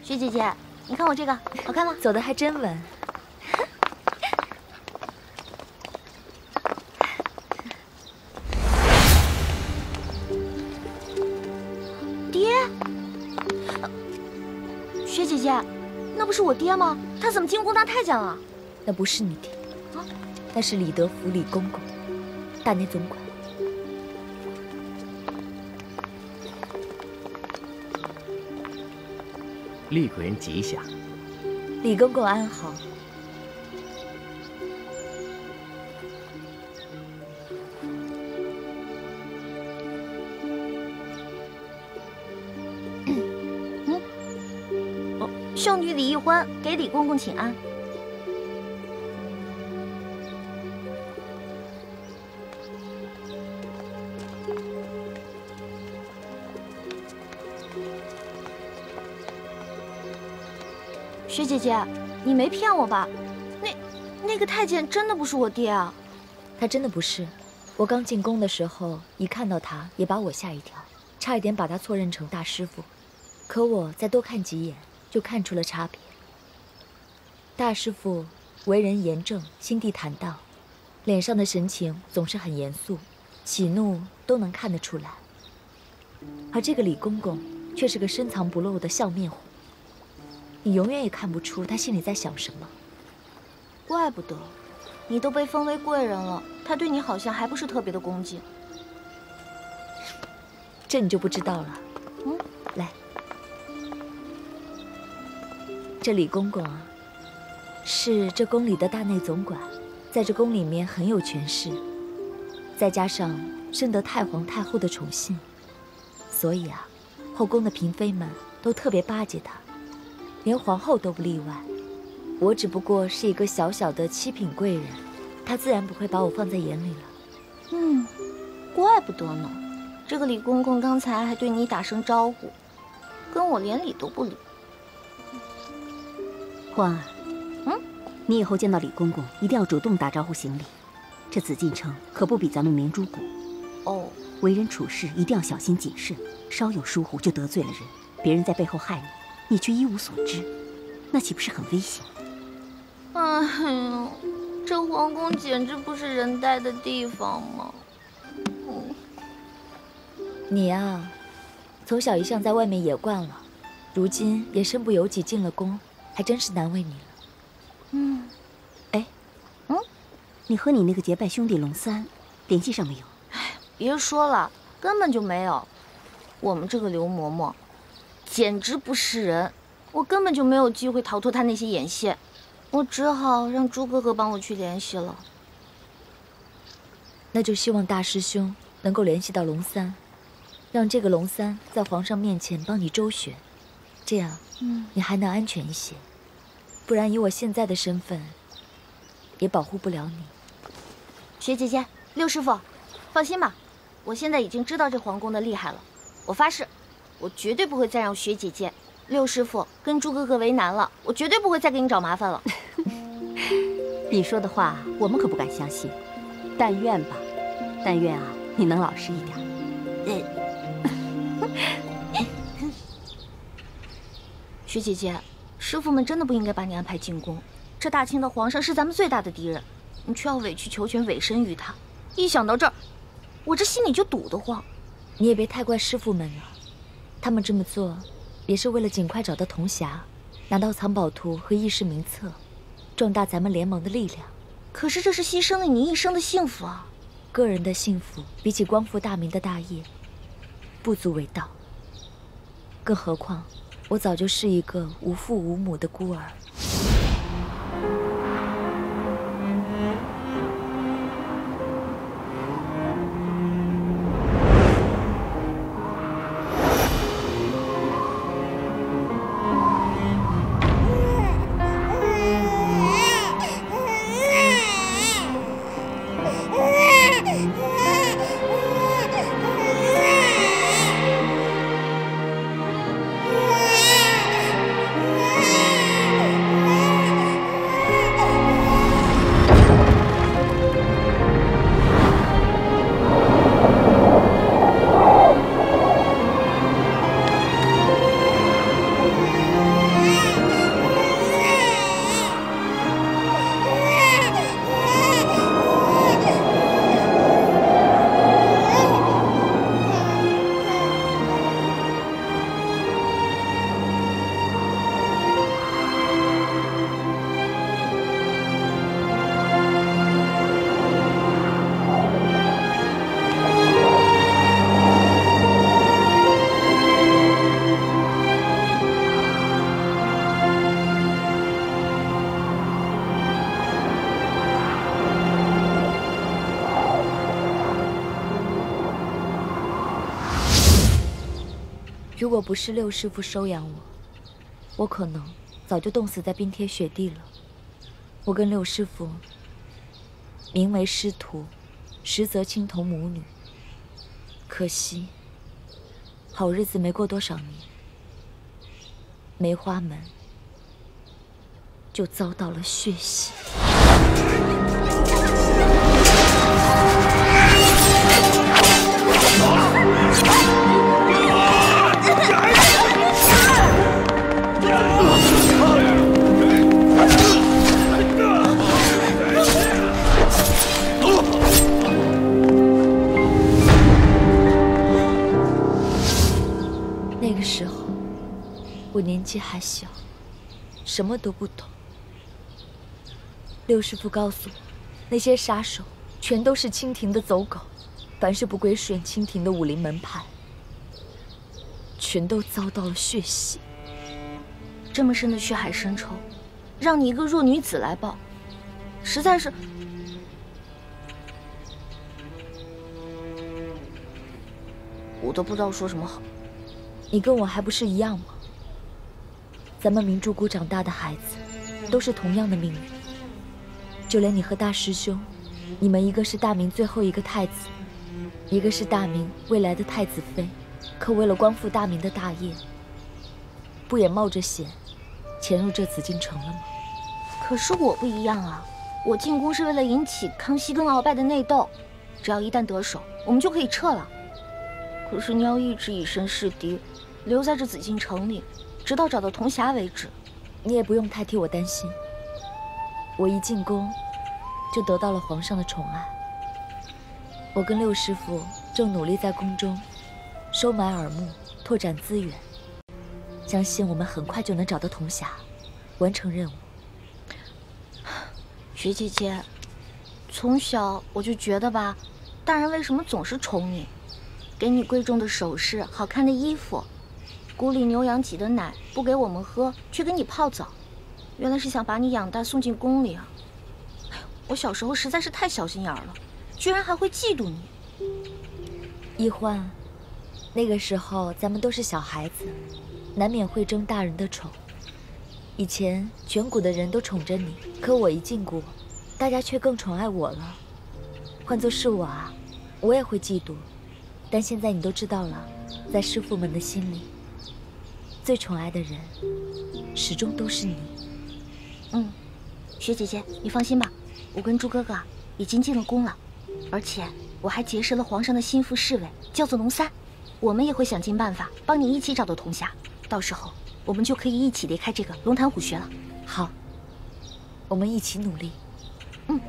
雪姐姐，你看我这个好看吗？走得还真稳。爹，雪姐姐，那不是我爹吗？他怎么进宫当太监了？那不是你爹，那是李德福李公公，大内总管。 厉贵人吉祥，李公公安好。孝女李易欢给李公公请安。雪姐姐，你没骗我吧？那个太监真的不是我爹啊！他真的不是。我刚进宫的时候，一看到他，也把我吓一跳，差一点把他错认成大师傅。可我再多看几眼，就看出了差别。大师傅为人严正，心地坦荡，脸上的神情总是很严肃，喜怒都能看得出来。而这个李公公却是个深藏不露的笑面虎。 你永远也看不出他心里在想什么，怪不得，你都被封为贵人了，他对你好像还不是特别的恭敬。这你就不知道了。来，这李公公啊，是这宫里的大内总管，在这宫里面很有权势，再加上深得太皇太后的宠信，所以啊，后宫的嫔妃们都特别巴结他。 连皇后都不例外，我只不过是一个小小的七品贵人，他自然不会把我放在眼里了。怪不得呢，这个李公公刚才还对你打声招呼，跟我连理都不理。欢儿，你以后见到李公公一定要主动打招呼行礼。这紫禁城可不比咱们明珠谷。哦，为人处事一定要小心谨慎，稍有疏忽就得罪了人，别人在背后害你。 你却一无所知，那岂不是很危险？哎呦，这皇宫简直不是人待的地方嘛！你啊，从小一向在外面野惯了，如今也身不由己进了宫，还真是难为你了。你和你那个结拜兄弟龙三联系上没有？哎，别说了，根本就没有。我们这个刘嬷嬷。 简直不是人，我根本就没有机会逃脱他那些眼线，我只好让朱哥哥帮我去联系了。那就希望大师兄能够联系到龙三，让这个龙三在皇上面前帮你周旋，这样，你还能安全一些。不然以我现在的身份，也保护不了你。雪姐姐，六师傅，放心吧，我现在已经知道这皇宫的厉害了，我发誓。 我绝对不会再让雪姐姐、六师傅跟朱哥哥为难了，我绝对不会再给你找麻烦了。你说的话我们可不敢相信，但愿吧，但愿啊你能老实一点。雪姐姐，师傅们真的不应该把你安排进宫，这大清的皇上是咱们最大的敌人，你却要委曲求全委身于他。一想到这儿，我这心里就堵得慌。你也别太怪师傅们了。 他们这么做，也是为了尽快找到铜匣，拿到藏宝图和议事名册，壮大咱们联盟的力量。可是这是牺牲了你一生的幸福啊！个人的幸福，比起光复大明的大业，不足为道。更何况，我早就是一个无父无母的孤儿。如果不是六师傅收养我，我可能早就冻死在冰天雪地了。我跟六师傅名为师徒，实则亲同母女。可惜，好日子没过多少年，梅花门就遭到了血洗。那个时候，我年纪还小，什么都不懂。六师傅告诉我，那些杀手全都是清廷的走狗，凡是不归顺清廷的武林门派，全都遭到了血洗。这么深的血海深仇，让你一个弱女子来报，实在是……我都不知道说什么好。你跟我还不是一样吗？咱们明珠谷长大的孩子，都是同样的命运。就连你和大师兄，你们一个是大明最后一个太子，一个是大明未来的太子妃，可为了光复大明的大业，不也冒着险潜入这紫禁城了吗？可是我不一样啊，我进宫是为了引起康熙跟鳌拜的内斗，只要一旦得手，我们就可以撤了。可是你要一直以身试敌，留在这紫禁城里，直到找到铜匣为止。你也不用太替我担心，我一进宫就得到了皇上的宠爱。我跟六师傅正努力在宫中收买耳目，拓展资源，相信我们很快就能找到铜匣，完成任务。雪姐姐，从小我就觉得吧，大人为什么总是宠你，给你贵重的首饰、好看的衣服，谷里牛羊挤的奶不给我们喝，却给你泡澡，原来是想把你养大送进宫里啊！哎呦，我小时候实在是太小心眼了，居然还会嫉妒你。一欢，那个时候咱们都是小孩子，难免会争大人的宠。以前全谷的人都宠着你，可我一进谷，大家却更宠爱我了。换作是我啊，我也会嫉妒。但现在你都知道了，在师傅们的心里，最宠爱的人始终都是你。雪姐姐，你放心吧，我跟朱哥哥已经进了宫了，而且我还结识了皇上的心腹侍卫，叫做龙三，我们也会想尽办法帮你一起找到铜匣，到时候我们就可以一起离开这个龙潭虎穴了。好，我们一起努力。嗯。